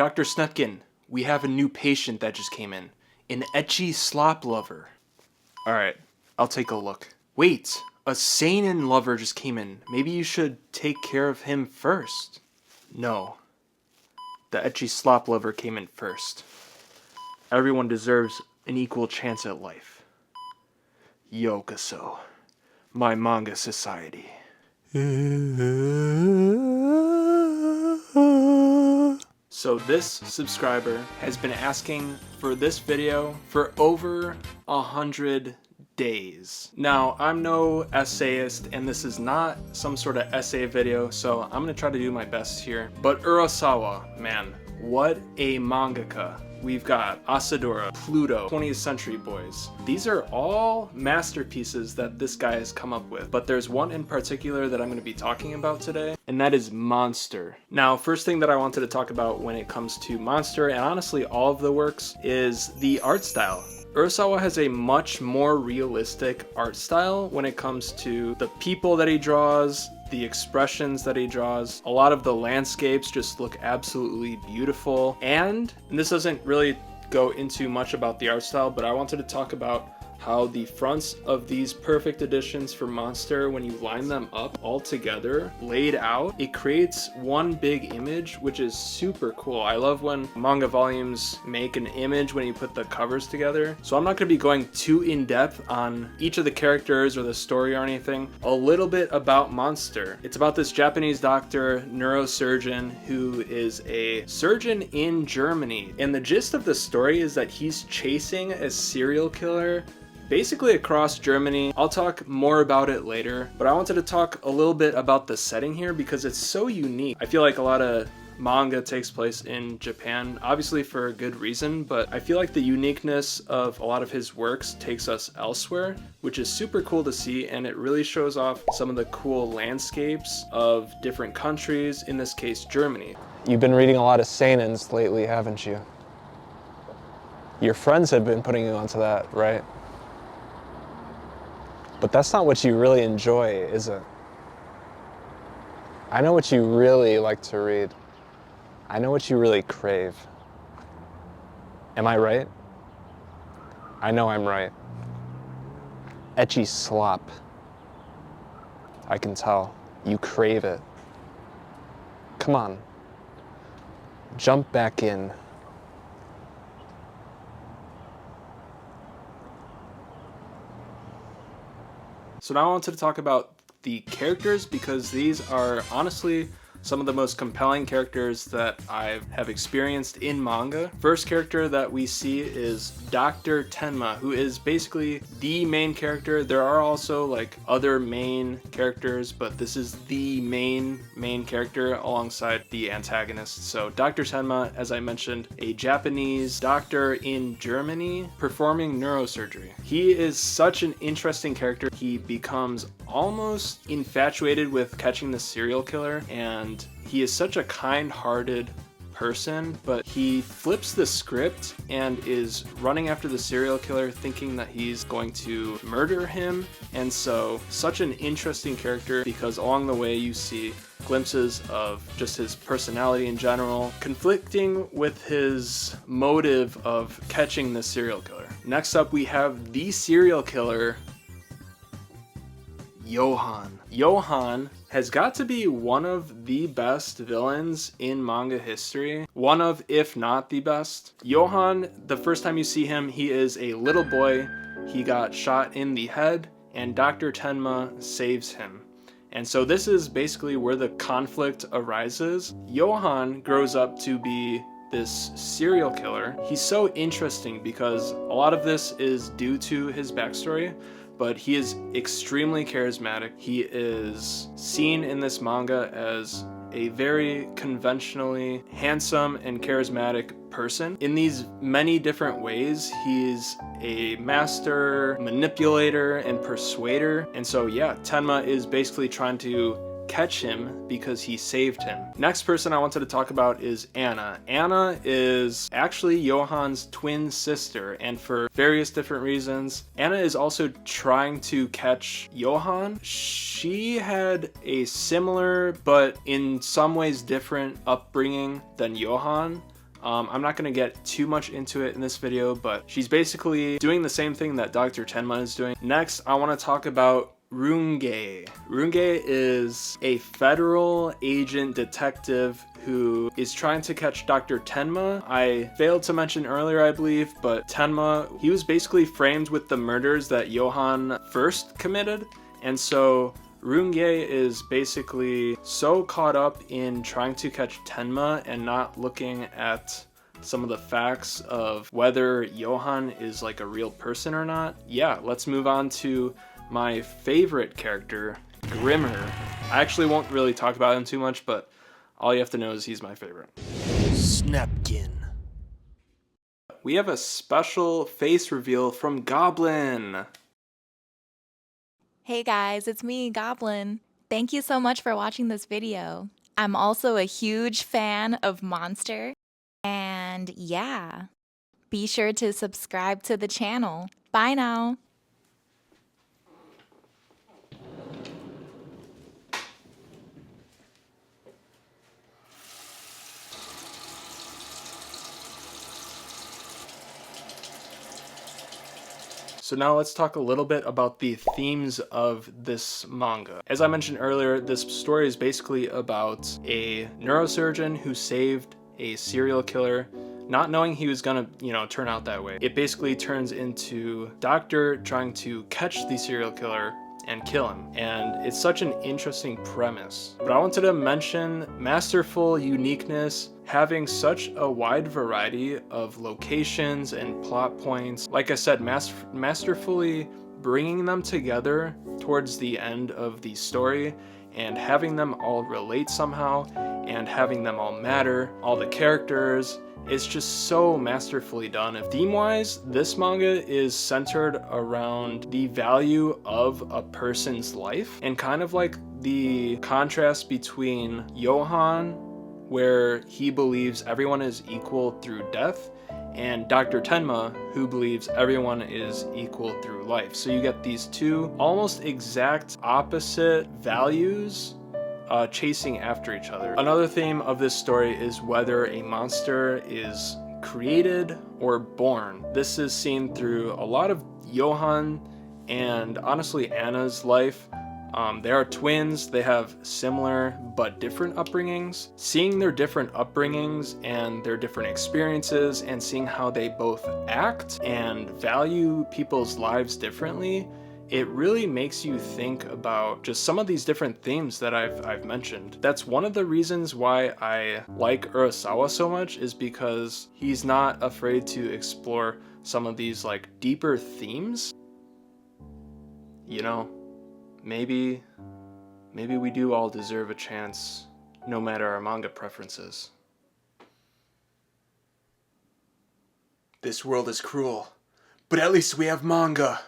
Dr. Snutkin, we have a new patient that just came in. An ecchi slop lover. Alright, I'll take a look. Wait, a seinen lover just came in. Maybe you should take care of him first. No. The ecchi slop lover came in first. Everyone deserves an equal chance at life. Yokoso, my manga society. So this subscriber has been asking for this video for over 100 days. Now, I'm no essayist and this is not some sort of essay video, so I'm gonna try to do my best here. But Urasawa, man, what a mangaka. We've got Asadora, Pluto, 20th Century Boys. These are all masterpieces that this guy has come up with, but there's one in particular that I'm going to be talking about today, and that is Monster. Now, first thing that I wanted to talk about when it comes to Monster, and honestly all of the works, is the art style. Urasawa has a much more realistic art style when it comes to the people that he draws, the expressions that he draws. A lot of the landscapes just look absolutely beautiful. And this doesn't really go into much about the art style, but I wanted to talk about how the fronts of these perfect editions for Monster, when you line them up all together, laid out, it creates one big image, which is super cool. I love when manga volumes make an image when you put the covers together. So I'm not going to be going too in depth on each of the characters or the story or anything. A little bit about Monster. It's about this Japanese doctor, neurosurgeon, who is a surgeon in Germany. And the gist of the story is that he's chasing a serial killer basically across Germany. I'll talk more about it later, but I wanted to talk a little bit about the setting here because it's so unique. I feel like a lot of manga takes place in Japan, obviously for a good reason, but I feel like the uniqueness of a lot of his works takes us elsewhere, which is super cool to see, and it really shows off some of the cool landscapes of different countries, in this case Germany. You've been reading a lot of seinens lately, haven't you? Your friends have been putting you onto that, right? But that's not what you really enjoy, is it? I know what you really like to read. I know what you really crave. Am I right? I know I'm right. Ecchi slop. I can tell. You crave it. Come on. Jump back in. So now I wanted to talk about the characters because these are honestly some of the most compelling characters that I have experienced in manga. First character that we see is Dr. Tenma, who is basically the main character. There are also like other main characters, but this is the main character alongside the antagonist. So Dr. Tenma, as I mentioned, a Japanese doctor in Germany performing neurosurgery. He is such an interesting character. He becomes almost infatuated with catching the serial killer, and he is such a kind-hearted person, but he flips the script and is running after the serial killer thinking that he's going to murder him. And so such an interesting character because along the way you see glimpses of just his personality in general, conflicting with his motive of catching the serial killer. Next up we have the serial killer, Johann. Johann has got to be one of the best villains in manga history. One of, if not the best. Johann, the first time you see him, he is a little boy. He got shot in the head and Dr. Tenma saves him. And so this is basically where the conflict arises. Johann grows up to be this serial killer. He's so interesting because a lot of this is due to his backstory, but he is extremely charismatic. He is seen in this manga as a very conventionally handsome and charismatic person. In these many different ways, he's a master manipulator and persuader. And so yeah, Tenma is basically trying to catch him because he saved him. Next person I wanted to talk about is Anna. Anna is actually Johann's twin sister, and for various different reasons, Anna is also trying to catch Johann. She had a similar, but in some ways different upbringing than Johann. I'm not going to get too much into it in this video, but she's basically doing the same thing that Dr. Tenma is doing. Next, I want to talk about Runge. Runge is a federal agent detective who is trying to catch Dr. Tenma. I failed to mention earlier, I believe, but Tenma, he was basically framed with the murders that Johan first committed, and so Runge is basically so caught up in trying to catch Tenma and not looking at some of the facts of whether Johan is like a real person or not. Yeah, let's move on to my favorite character, Grimmer. I actually won't really talk about him too much, but all you have to know is he's my favorite. Snapkin. We have a special face reveal from Goblin. Hey guys, it's me, Goblin. Thank you so much for watching this video. I'm also a huge fan of Monster. And yeah, be sure to subscribe to the channel. Bye now. So now let's talk a little bit about the themes of this manga. As I mentioned earlier, this story is basically about a neurosurgeon who saved a serial killer, not knowing he was gonna, turn out that way. It basically turns into doctor trying to catch the serial killer and kill him. And it's such an interesting premise. But I wanted to mention masterful uniqueness, having such a wide variety of locations and plot points. Like I said, masterfully bringing them together towards the end of the story and having them all relate somehow and having them all matter, all the characters. It's just so masterfully done. Theme-wise, this manga is centered around the value of a person's life and kind of like the contrast between Johan, where he believes everyone is equal through death, and Dr. Tenma, who believes everyone is equal through life. So you get these two almost exact opposite values chasing after each other. Another theme of this story is whether a monster is created or born. This is seen through a lot of Johan and honestly Anna's life. They are twins, they have similar but different upbringings. Seeing their different upbringings and their different experiences and seeing how they both act and value people's lives differently, it really makes you think about just some of these different themes that I've mentioned. That's one of the reasons why I like Urasawa so much, is because he's not afraid to explore some of these like deeper themes. Maybe we do all deserve a chance, no matter our manga preferences. This world is cruel, but at least we have manga.